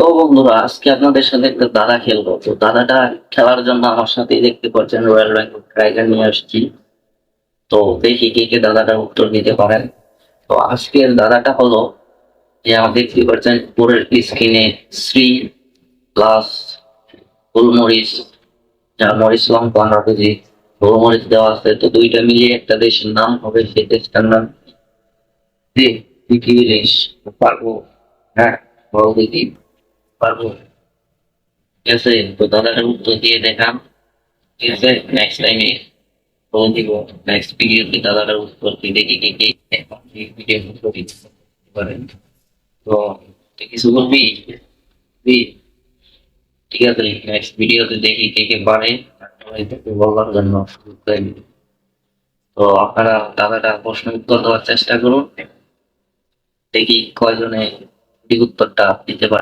তো বন্ধুরা, আজকে আপনাদের সাথে একটা দাদা খেলবো। তো দাদাটা খেলার জন্য আমার সাথেই দেখতে পাচ্ছেন রয়্যাল বেঙ্গল টাইগার নিয়ে আসছি। তো দেখি কে কে দাদাটার উত্তর দিতে পারেন। তো আজকের দাদাটা হলো যে আমার দেখতে পাচ্ছেন উপরের স্ক্রিনে শ্রী প্লাস গোলমরিচ, যা মরিচ লং 15 কেজি, গোলমরিচ দেওয়া আছে। তো দুইটা মিলিয়ে একটা দেশের নাম হবে, সেই দেশটার নাম যে তুই কি বলিস? পারবো? হ্যাঁ, বল দিদি, পারবো। ঠিক আছে, তো দাদাটার উত্তর দিয়ে দেখান। ঠিক আছে, নেক্সট টাইমে বলে দিব। নেক্সট ভিডিওতে দাদাটার উত্তর দিয়ে দেখি কি কি ভিডিও উত্তর দিতে পারেন। তো তুই কিছু বলবি? বলবি? ঠিক আছে, নেক্সট ভিডিওতে দেখি কে কে পারে। সবাইকে বলার জন্য সুযোগ করে দিই। তো আপনারা দাদাটা প্রশ্ন উত্তর দেওয়ার চেষ্টা করুন, দেখি কয়জনে সঠিক উত্তরটা দিতে পারে।